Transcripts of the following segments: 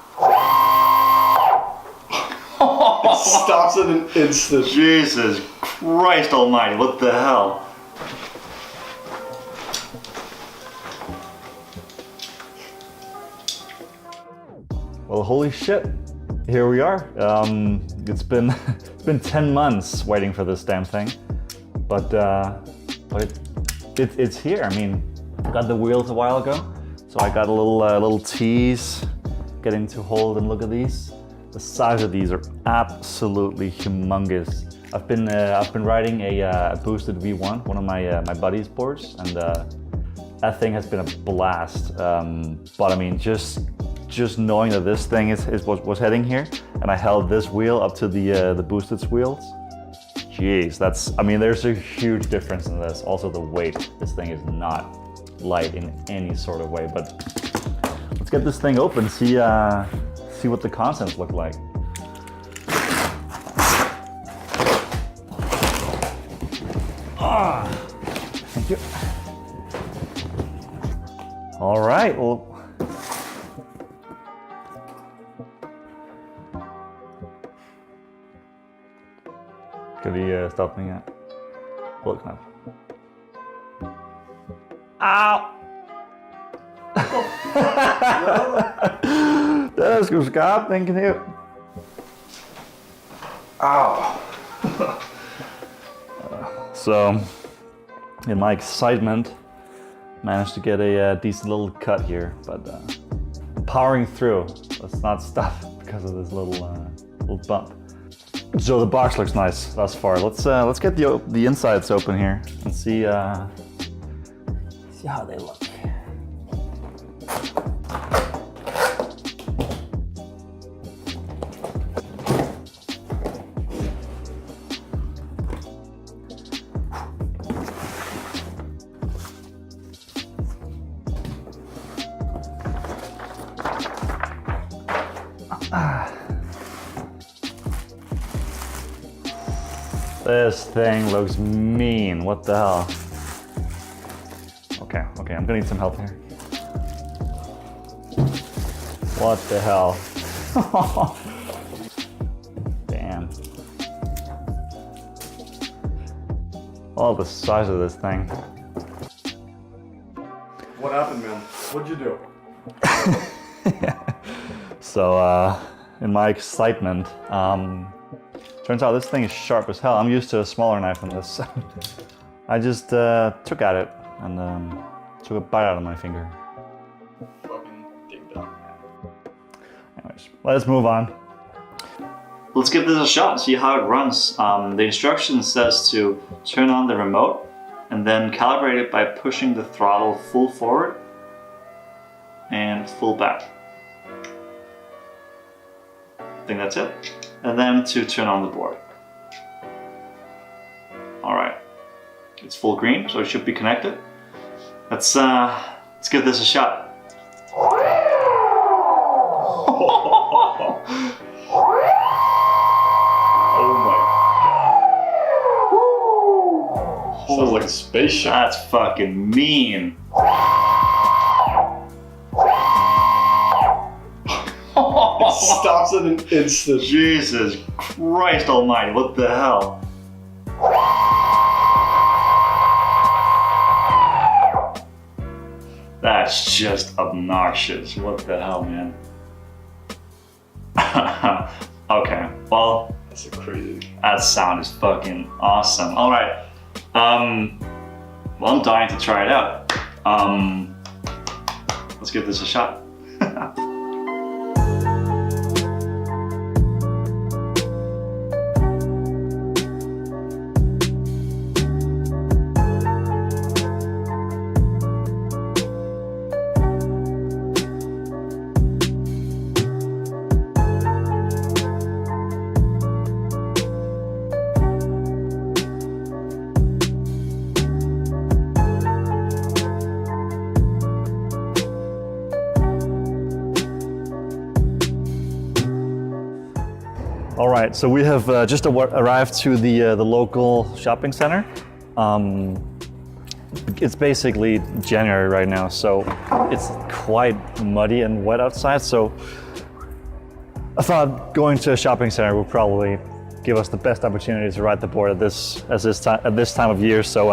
It stops in an instant. Jesus Christ almighty, what the hell? Well, holy shit. Here we are. It's been 10 months waiting for this damn thing. But it's here. I mean, I got the wheels a while ago. So I got a little tease getting to hold and look at these. The size of these are absolutely humongous. I've been riding a boosted V1, one of my buddy's boards, and that thing has been a blast. But I mean, just knowing that this thing was heading here, and I held this wheel up to the boosted wheels. Jeez, I mean, there's a huge difference in this. Also the weight. This thing is not light in any sort of way. But let's get this thing open. See what the contents look like. Thank you. All right, well. Could he stop me at? Pull knap. Au! Det er sgu skarp, den kniv. Ow. So, in my excitement, managed to get a decent little cut here, but powering through. Let's not stop because of this little bump. So the box looks nice thus far. Let's get the insides open here and see how they look. This thing looks mean. What the hell? Okay, I'm gonna need some help here. What the hell? Damn. Oh, the size of this thing. What happened, man? What'd you do? So, in my excitement, turns out this thing is sharp as hell. I'm used to a smaller knife than this. I just took at it and took a bite out of my finger. Fucking digged up. Anyways, let's move on. Let's give this a shot and see how it runs. The instruction says to turn on the remote and then calibrate it by pushing the throttle full forward and full back. I think that's it. And then to turn on the board. All right, it's full green, so it should be connected. Let's give this a shot. Oh my god. Sounds like a spaceship. That's fucking mean. It stops in an instant. Jesus Christ almighty, what the hell? That's just obnoxious. What the hell, man? Okay, well, That's a crazy. that sound is fucking awesome. All right, well, I'm dying to try it out. Let's give this a shot. All right, so we have just arrived to the local shopping center. It's basically January right now, so it's quite muddy and wet outside. So I thought going to a shopping center would probably give us the best opportunity to ride the board at this time of year. So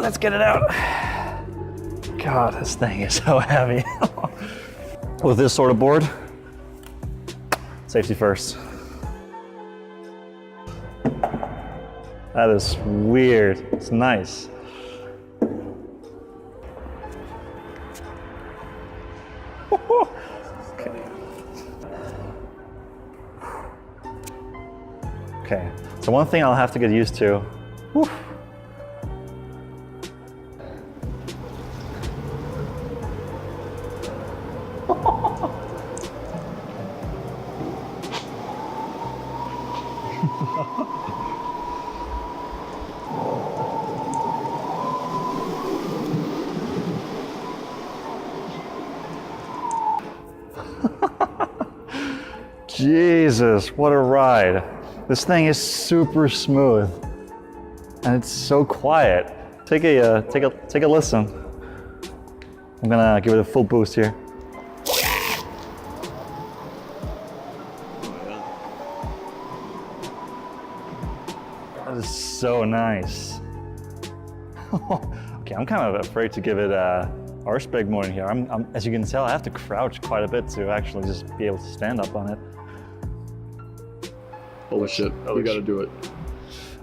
let's get it out. God, this thing is so heavy. With this sort of board, safety first. That is weird. It's nice. Okay, so one thing I'll have to get used to. Whew. Jesus, what a ride. This thing is super smooth and it's so quiet. Take a listen. I'm gonna give it a full boost here. That is so nice. Okay, I'm kind of afraid to give it R-Spec mode in here. I'm, as you can tell, I have to crouch quite a bit to actually just be able to stand up on it. Holy shit, we gotta do it.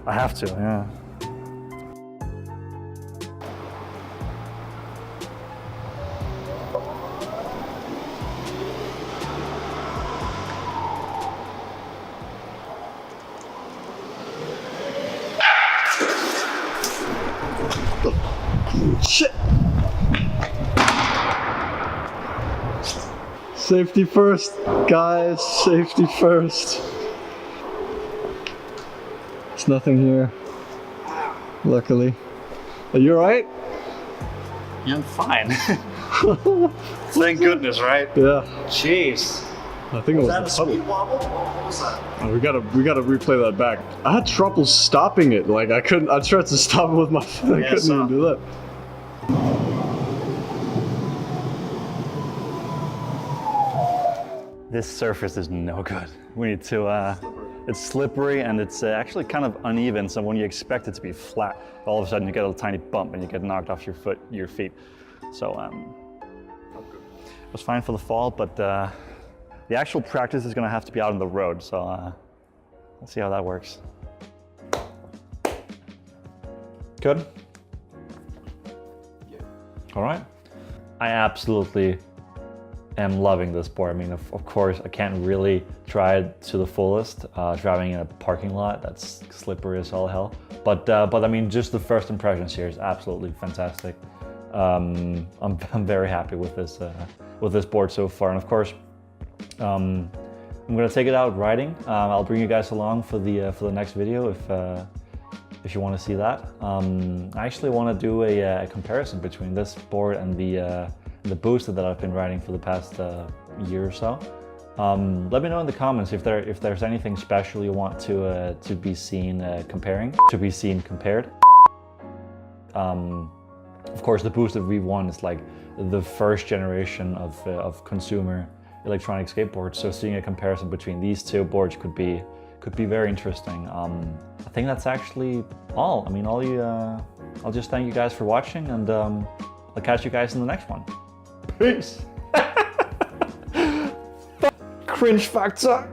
I have to, yeah. Shit! Safety first, guys, safety first. There's nothing here, luckily. Are you alright? Yeah, I'm fine. Thank goodness, right? Yeah. Jeez. I think it was that a the puddle. speed wobble? What was that? Oh, we gotta replay that back. I had trouble stopping it. Like I tried to stop it with my foot. I couldn't even do that. This surface is no good. We need to, it's slippery and it's actually kind of uneven. So when you expect it to be flat, all of a sudden you get a tiny bump and you get knocked off your feet. So it was fine for the fall, but the actual practice is gonna have to be out on the road. So let's see how that works. Good? Yeah. All right. I absolutely am loving this board. I mean, of course, I can't really try it to the fullest, driving in a parking lot that's slippery as all hell. But I mean, just the first impressions here is absolutely fantastic. I'm very happy with this board so far, and of course, I'm gonna take it out riding. I'll bring you guys along for the next video if you want to see that. I actually want to do a comparison between this board and the booster that I've been riding for the past year or so. Let me know in the comments if there's anything special you want to be seen compared. Of course, the Booster V1 is like the first generation of consumer electronic skateboards. So seeing a comparison between these two boards could be very interesting. I think that's actually all. I mean, I'll just thank you guys for watching, and I'll catch you guys in the next one. Peace. Cringe factor.